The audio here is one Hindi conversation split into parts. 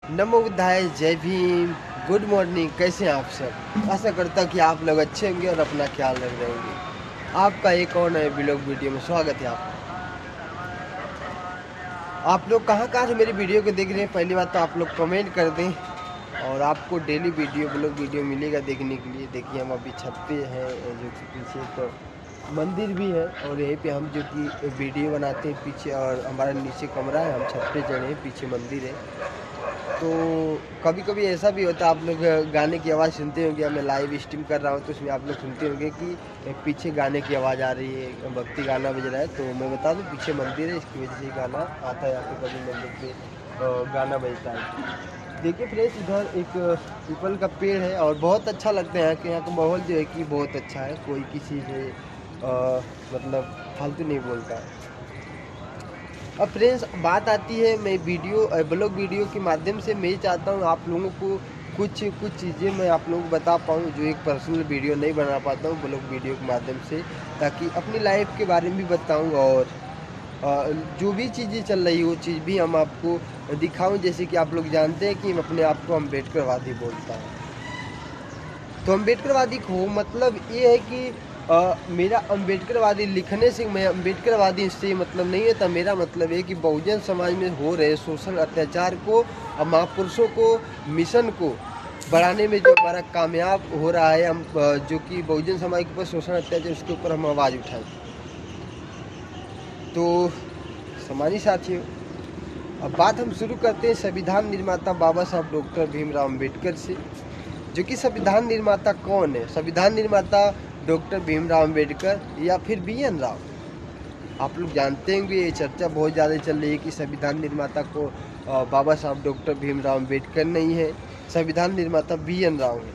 नमो बुद्धाय, जय भीम। Good morning. कैसे हैं आप सब? आशा करता हूँ कि आप लोग अच्छे होंगे और अपना ख्याल रख रहे होंगे। आपका एक और नए ब्लॉग वीडियो में स्वागत है। आप लोग कहाँ से मेरी वीडियो को देख रहे हैं? पहली बात तो आप लोग कमेंट कर दें और आपको डेली ब्लॉग वीडियो मिलेगा देखने के लिए। देखिए, हम अभी छत पे हैं, जो कि पीछे एक मंदिर भी है और यहीं पे हम जो कि वीडियो बनाते हैं पीछे, और हमारा नीचे कमरा है, हम छत पे चढ़े हैं, पीछे मंदिर है। तो कभी कभी ऐसा भी होता है, आप लोग गाने की आवाज़ सुनते होंगे। मैं लाइव स्ट्रीम कर रहा हूँ तो उसमें आप लोग सुनते होंगे कि पीछे गाने की आवाज़ आ रही है, भक्ति गाना बज रहा है। तो मैं बता दूँ, पीछे मंदिर है, इसकी वजह से गाना आता है। यहाँ पे कभी मंदिर पे गाना बजता है। देखिए फ्रेंड्स, इधर एक पीपल का पेड़ है और बहुत अच्छा लगता है। यहाँ का माहौल जो है कि बहुत अच्छा है। कोई किसी से मतलब फालतू नहीं बोलता है। अब फ्रेंड्स, बात आती है, मैं ब्लॉग वीडियो के माध्यम से मैं चाहता हूँ आप लोगों को कुछ कुछ चीज़ें मैं आप लोगों को बता पाऊँ, जो एक पर्सनल वीडियो नहीं बना पाता हूँ ब्लॉग वीडियो के माध्यम से, ताकि अपनी लाइफ के बारे में भी बताऊँ और जो भी चीज़ें चल रही वो चीज़ भी हम आपको दिखाऊं। जैसे कि आप लोग जानते हैं कि मैं अपने आप को अम्बेडकरवादी बोलता हूँ। तो अम्बेडकरवादी को मतलब ये है कि मेरा अम्बेडकरवादी लिखने से, मैं अम्बेडकरवादी से मतलब नहीं है। तो मेरा मतलब है कि बहुजन समाज में हो रहे सोशल अत्याचार को और महापुरुषों को, मिशन को बढ़ाने में जो हमारा कामयाब हो रहा है, हम जो कि बहुजन समाज के ऊपर शोषण अत्याचार, उसके ऊपर हम आवाज़ उठाएं। तो समानी साथियों, अब बात हम शुरू करते हैं संविधान निर्माता बाबा साहब डॉक्टर भीमराव अम्बेडकर से। जो कि संविधान निर्माता कौन है? संविधान निर्माता डॉक्टर भीमराव अम्बेडकर या फिर बी.एन. राव। आप लोग जानते होंगे, ये चर्चा बहुत ज़्यादा चल रही है कि संविधान निर्माता को बाबा साहब डॉक्टर भीमराव अम्बेडकर नहीं है, संविधान निर्माता बी.एन. राव है।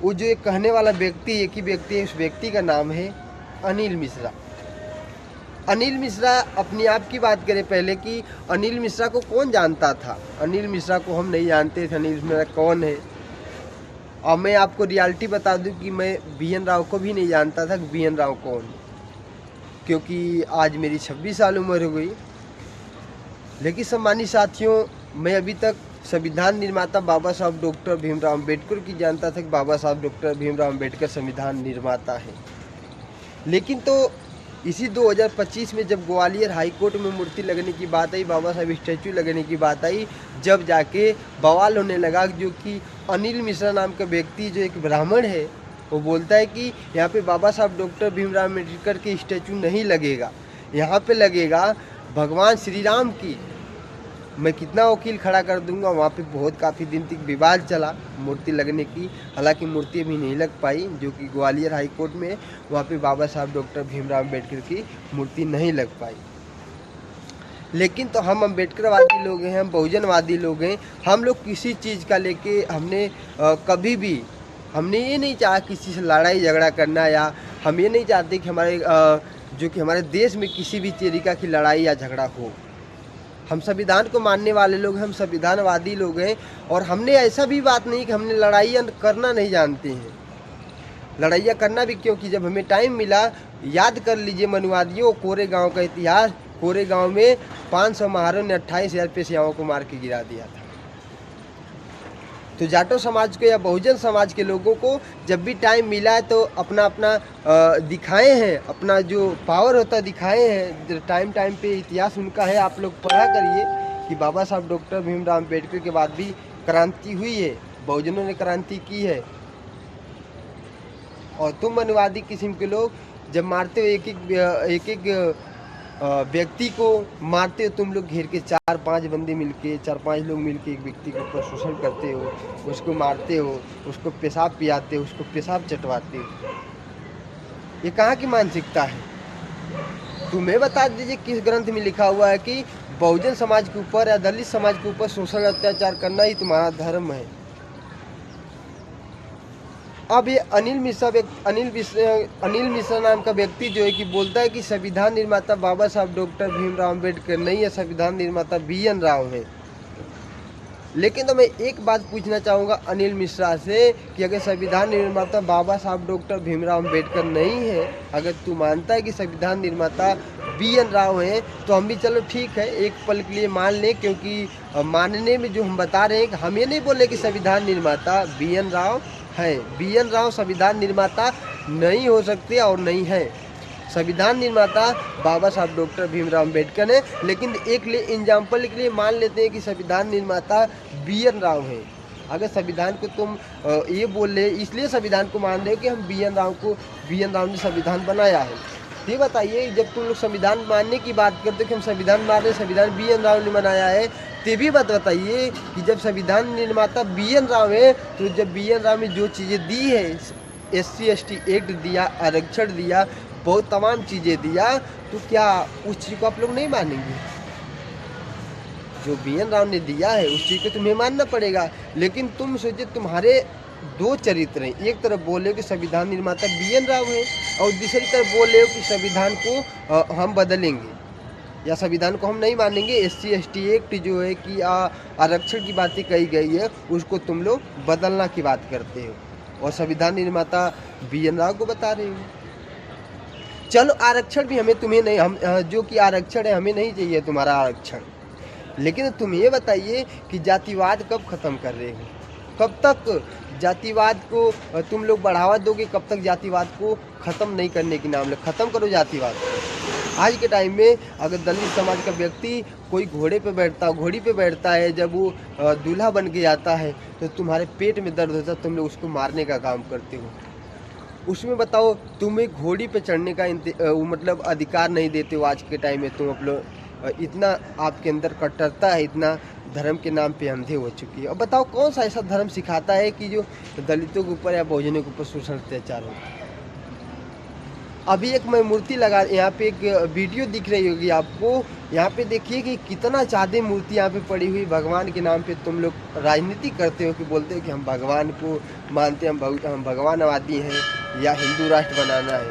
वो जो एक कहने वाला व्यक्ति, एक ही व्यक्ति है, उस व्यक्ति का नाम है अनिल मिश्रा। अनिल मिश्रा, अपने आप की बात करें पहले कि अनिल मिश्रा को कौन जानता था? अनिल मिश्रा को हम नहीं जानते थे। अनिल मिश्रा कौन है? और मैं आपको रियलिटी बता दूं कि मैं बी.एन. राव को भी नहीं जानता था कि बी.एन. राव कौन है, क्योंकि आज मेरी 26 साल उम्र हो गई। लेकिन सम्मानित साथियों, मैं अभी तक संविधान निर्माता बाबा साहब डॉक्टर भीमराव अम्बेडकर की जानता था कि बाबा साहब डॉक्टर भीमराव अम्बेडकर संविधान निर्माता है। लेकिन तो इसी 2025 में जब ग्वालियर हाई कोर्ट में मूर्ति लगने की बात आई, बाबा साहब स्टैचू लगने की बात आई, जब जाके बवाल होने लगा। जो कि अनिल मिश्रा नाम का व्यक्ति, जो एक ब्राह्मण है, वो बोलता है कि यहाँ पे बाबा साहब डॉक्टर भीमराव अम्बेडकर की स्टैचू नहीं लगेगा, यहाँ पे लगेगा भगवान श्री राम की। मैं कितना वकील खड़ा कर दूंगा। वहाँ पे बहुत काफ़ी दिन तक विवाद चला मूर्ति लगने की। हालांकि मूर्ति अभी नहीं लग पाई, जो कि ग्वालियर हाई कोर्ट में, वहाँ पे बाबा साहब डॉक्टर भीमराव अम्बेडकर की मूर्ति नहीं लग पाई। लेकिन तो हम अम्बेडकरवादी लोग हैं, हम बहुजनवादी लोग हैं। हम लोग किसी चीज़ का लेके हमने कभी भी हमने ये नहीं चाहा किसी से लड़ाई झगड़ा करना, या हम ये नहीं चाहते कि जो कि हमारे देश में किसी भी तरीका की लड़ाई या झगड़ा हो। हम संविधान को मानने वाले लोग हैं, हम संविधानवादी लोग हैं। और हमने ऐसा भी बात नहीं कि हमने लड़ाइयाँ करना नहीं जानते हैं। लड़ाइयाँ करना भी, क्योंकि जब हमें टाइम मिला, याद कर लीजिए मनुवादियों, कोरे गांव का इतिहास। कोरे गांव में 500 महारों ने 28,000 पेशवाओं को मार के गिरा दिया था। तो जाटो समाज को या बहुजन समाज के लोगों को जब भी टाइम मिला है तो अपना अपना दिखाए हैं, अपना जो पावर होता है दिखाए हैं। टाइम टाइम पे इतिहास उनका है, आप लोग पढ़ा करिए कि बाबा साहब डॉक्टर भीमराव अम्बेडकर के बाद भी क्रांति हुई है, बहुजनों ने क्रांति की है। और तुम मनुवादी किस्म के लोग जब मारते हो, एक एक व्यक्ति को मारते हो, तुम लोग घेर के 4-5 बंदे मिलके, 4-5 लोग मिलके एक व्यक्ति के ऊपर शोषण करते हो, उसको मारते हो, उसको पेशाब पियाते हो, उसको पेशाब चटवाते हो। ये कहाँ की मानसिकता है? तुम्हें बता दीजिए किस ग्रंथ में लिखा हुआ है कि बहुजन समाज के ऊपर या दलित समाज के ऊपर शोषण अत्याचार करना ही तुम्हारा धर्म है। अब ये अनिल मिश्रा नाम का व्यक्ति जो है कि बोलता है कि संविधान निर्माता बाबा साहब डॉक्टर भीमराव अम्बेडकर नहीं है, संविधान निर्माता बी.एन. राव है। लेकिन तो मैं एक बात पूछना चाहूँगा अनिल मिश्रा से कि अगर संविधान निर्माता बाबा साहब डॉक्टर भीमराव अम्बेडकर नहीं है, अगर तू मानता है कि संविधान निर्माता BN राव हैं, तो हम भी चलो ठीक है एक पल के लिए मान लें, क्योंकि मानने में जो हम बता रहे हैं कि हम ये नहीं बोले कि संविधान निर्माता BN राव है। BN राव संविधान निर्माता नहीं हो सकते और नहीं है। संविधान निर्माता बाबा साहब डॉक्टर भीमराव अम्बेडकर हैं, लेकिन एक एग्जाम्पल के लिए मान लेते हैं कि संविधान निर्माता BN राव हैं। अगर संविधान को तुम ये बोल रहे इसलिए संविधान को मान रहे हो कि हम BN राव ने संविधान बनाया है। ये बताइए, जब तुम लोग संविधान मानने की बात करते हो कि हम संविधान मान रहे, संविधान BN राव ने बनाया है, तो भी बात बताइए कि जब संविधान निर्माता BN राव है, तो जब BN राव ने जो चीज़ें दी है, SC ST एक्ट दिया, आरक्षण दिया, बहुत तमाम चीज़ें दिया, तो क्या उस चीज़ को आप लोग नहीं मानेंगे? जो BN राव ने दिया है उस चीज़ को तुम्हें मानना पड़ेगा। लेकिन तुम सोचिए, तुम्हारे दो चरित्र हैं, एक तरफ बोले हो कि संविधान निर्माता BN राव है और दूसरी तरफ बोले हो कि संविधान को हम बदलेंगे या संविधान को हम नहीं मानेंगे। SC ST एक्ट जो है कि आरक्षण की बातें कही गई है, उसको तुम लोग बदलना की बात करते हो और संविधान निर्माता BN राव को बता रहे हो। चलो आरक्षण भी हमें तुम्हें नहीं, हम जो कि आरक्षण है हमें नहीं चाहिए तुम्हारा आरक्षण, लेकिन तुम ये बताइए कि जातिवाद कब ख़त्म कर रहे हो? कब तक जातिवाद को तुम लोग बढ़ावा दोगे? कब तक जातिवाद को ख़त्म नहीं करने की नाम ले? ख़त्म करो जातिवाद। आज के टाइम में अगर दलित समाज का व्यक्ति कोई घोड़ी पे बैठता है, जब वो दूल्हा बन के जाता है तो तुम्हारे पेट में दर्द होता है, तुम लोग उसको मारने का काम करते हो। उसमें बताओ, तुम्हें घोड़ी पे चढ़ने का मतलब अधिकार नहीं देते हो। आज के टाइम में तुम लोग इतना आपके अंदर कट्टरता है, इतना धर्म के नाम पे अंधे हो चुकी है। और बताओ कौन सा ऐसा धर्म सिखाता है कि जो दलितों के ऊपर या बहुजनों के ऊपर शोषण अत्याचार हो? अभी एक मैं मूर्ति लगा, यहाँ पे एक वीडियो दिख रही होगी आपको, यहाँ पे देखिए कि कितना ज़्यादा मूर्ति यहाँ पे पड़ी हुई। भगवान के नाम पे तुम लोग राजनीति करते हो कि बोलते हो कि हम भगवान को मानते हैं, हम भगवानवादी हैं या हिंदू राष्ट्र बनाना है।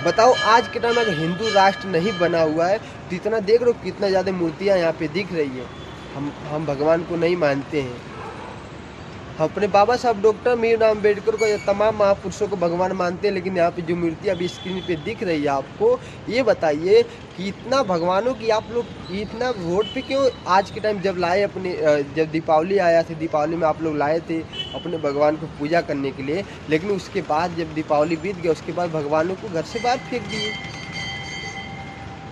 बताओ आज के टाइम में अगर हिंदू राष्ट्र नहीं बना हुआ है तो इतना देख लो कितना ज़्यादा मूर्तियाँ यहाँ पे दिख रही है। हम भगवान को नहीं मानते हैं। हम अपने बाबा साहब डॉक्टर भीमराव अम्बेडकर को या तमाम महापुरुषों को भगवान मानते हैं, लेकिन यहाँ पे जो मूर्ति अभी स्क्रीन पे दिख रही है आपको, ये बताइए कि इतना भगवानों की आप लोग इतना वोट पे क्यों आज के टाइम जब लाए अपने जब दीपावली आया था, दीपावली में आप लोग लाए थे अपने भगवान को पूजा करने के लिए, लेकिन उसके बाद जब दीपावली बीत गया उसके बाद भगवानों को घर से बाहर फेंक दिए।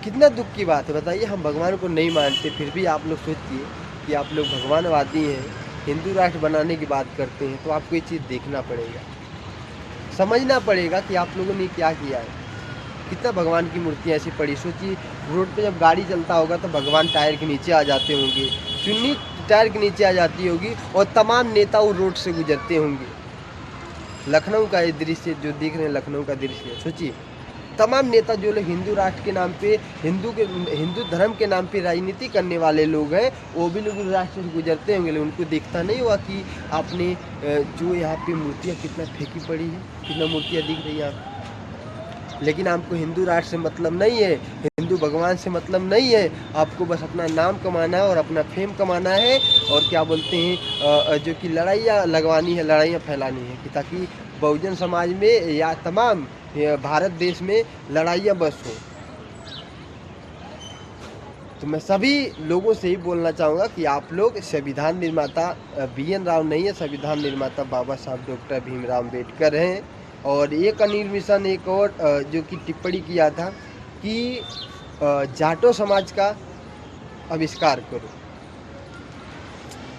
कितना दुख की बात है बताइए। हम भगवान को नहीं मानते, फिर भी आप लोग सोचिए कि आप लोग भगवानवादी हैं, हिंदू राष्ट्र बनाने की बात करते हैं, तो आपको ये चीज़ देखना पड़ेगा, समझना पड़ेगा कि आप लोगों ने क्या किया है। कितना भगवान की मूर्तियाँ ऐसी पड़ी। सोचिए रोड पे जब गाड़ी चलता होगा तो भगवान टायर के नीचे आ जाते होंगे, चुन्नी टायर के नीचे आ जाती होगी और तमाम नेता वो रोड से गुजरते होंगे। लखनऊ का ये दृश्य जो देख रहे हैं, लखनऊ का दृश्य सोचिए, तमाम नेता जो लोग हिंदू राष्ट्र के नाम पे, हिंदू धर्म के नाम पे राजनीति करने वाले लोग हैं, वो भी लोग राष्ट्र से गुजरते होंगे, लेकिन उनको दिखता नहीं हुआ कि आपने जो यहाँ पे मूर्तियाँ कितना फेंकी पड़ी है, कितना मूर्तियाँ दिख रही हैं आप। लेकिन आपको हिंदू राष्ट्र से मतलब नहीं है, हिंदू भगवान से मतलब नहीं है, आपको बस अपना नाम कमाना है और अपना फेम कमाना है और क्या बोलते हैं जो कि लड़ाइयाँ लगवानी है, लड़ाइयाँ फैलानी है कि ताकि बहुजन समाज में या तमाम भारत देश में लड़ाइयाँ बस हो। तो मैं सभी लोगों से ही बोलना चाहूँगा कि आप लोग संविधान निर्माता BN राव नहीं है, संविधान निर्माता बाबा साहब डॉक्टर भीमराव अम्बेडकर हैं। और एक अनिल मिश्रा ने एक और जो कि टिप्पणी किया था कि जाटो समाज का आविष्कार करो।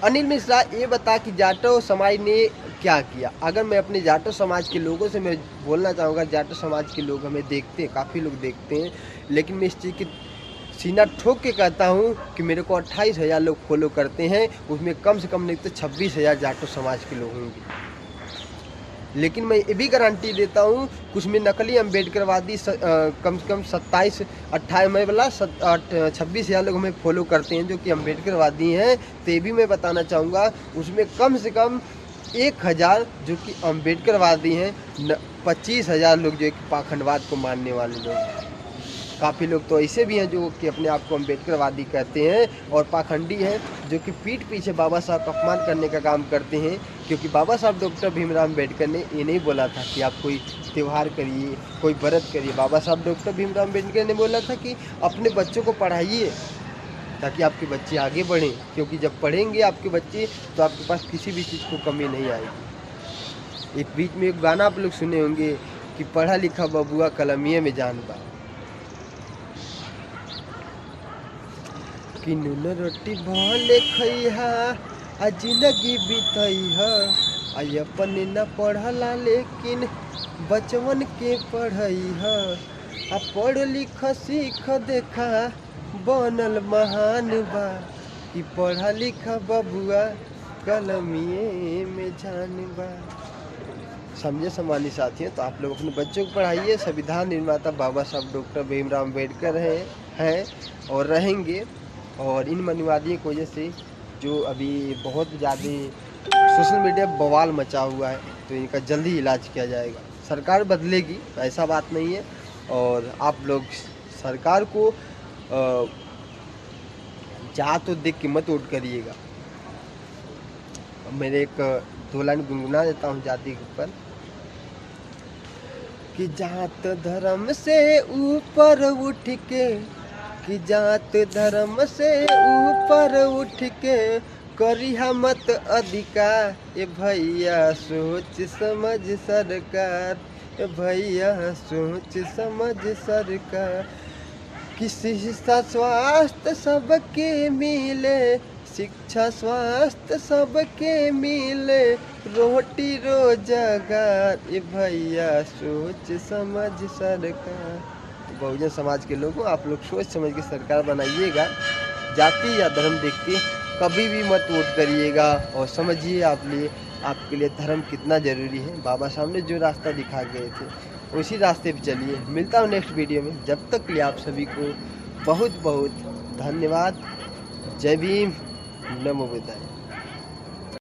अनिल मिश्रा ये बता कि जाटो समाज ने क्या किया। अगर मैं अपने जाटो समाज के लोगों से मैं बोलना चाहूँगा, जाटो समाज के लोग हमें देखते हैं, काफ़ी लोग देखते हैं, लेकिन मैं इस चीज़ की सीना ठोक के कहता हूँ कि मेरे को 28,000 लोग फॉलो करते हैं, उसमें कम से कम नहीं तो 26,000 जाटो समाज के लोग होंगे। लेकिन मैं ये भी गारंटी देता हूँ कुछ में नकली अम्बेडकरवादी कम से कम 26,000 लोग हमें फॉलो करते हैं जो कि अम्बेडकरवादी हैं। तो ये भी मैं बताना चाहूँगा उसमें कम से कम 1,000 जो कि अम्बेडकरवादी हैं, 25,000 लोग जो कि पाखंडवाद को मानने वाले लोग हैं। काफ़ी लोग तो ऐसे भी हैं जो कि अपने आप को अम्बेडकरवादी कहते हैं और पाखंडी हैं जो कि पीठ पीछे बाबा साहब का अपमान करने का काम करते हैं। क्योंकि बाबा साहब डॉक्टर भीमराव अम्बेडकर ने ये नहीं बोला था कि आप कोई त्यौहार करिए, कोई व्रत करिए। बाबा साहब डॉक्टर भीमराव अम्बेडकर ने बोला था कि अपने बच्चों को पढ़ाइए ताकि आपके बच्चे आगे बढ़ें, क्योंकि जब पढ़ेंगे आपके बच्चे तो आपके पास किसी भी चीज़ को कमी नहीं आएगी। एक बीच में एक गाना आप लोग सुने होंगे कि पढ़ा लिखा बबुआ कलमिए में जान बा, कि नून रोटी भले खइहा आ जिंदगी बितइहा, आई अपने न पढ़ला लेकिन बचवन के पढ़इहा, आ पढ़ लिख सीख देखा बनल महान बा, कि पढ़ा लिखा बबुआ कलमिए में जान बा। समझे सम्मानित साथियों, तो आप लोग अपने बच्चों को पढ़ाइए। संविधान निर्माता बाबा साहब डॉक्टर भीमराव अम्बेडकर हैं और रहेंगे। और इन मनुवादियों की वजह से जो अभी बहुत ज़्यादा सोशल मीडिया बवाल मचा हुआ है, तो इनका जल्दी इलाज किया जाएगा। सरकार बदलेगी, ऐसा बात नहीं है। और आप लोग सरकार को जात और देख के मत वोट करिएगा। मेरे एक 2 लाइन गुनगुना देता हूँ जाति के ऊपर, कि जात धर्म से ऊपर उठ के, कि जात धर्म से ऊपर उठ के करिहा मत अधिकार, ए भैया सोच समझ सरकार, ए भैया सोच समझ सरकार, कि शिक्षा स्वास्थ्य सबके मिले, शिक्षा स्वास्थ्य सबके मिले, रोटी रोजगार, ए भैया सोच समझ सरकार। बहुजन समाज के लोगों, आप लोग सोच समझ के सरकार बनाइएगा। जाति या धर्म देख के कभी भी मत वोट करिएगा। और समझिए आपके लिए धर्म कितना ज़रूरी है। बाबा साहब ने जो रास्ता दिखा गए थे उसी रास्ते पे चलिए। मिलता हूँ नेक्स्ट वीडियो में, जब तक के लिए आप सभी को बहुत बहुत धन्यवाद। जय भीम, नमो बुद्धाय।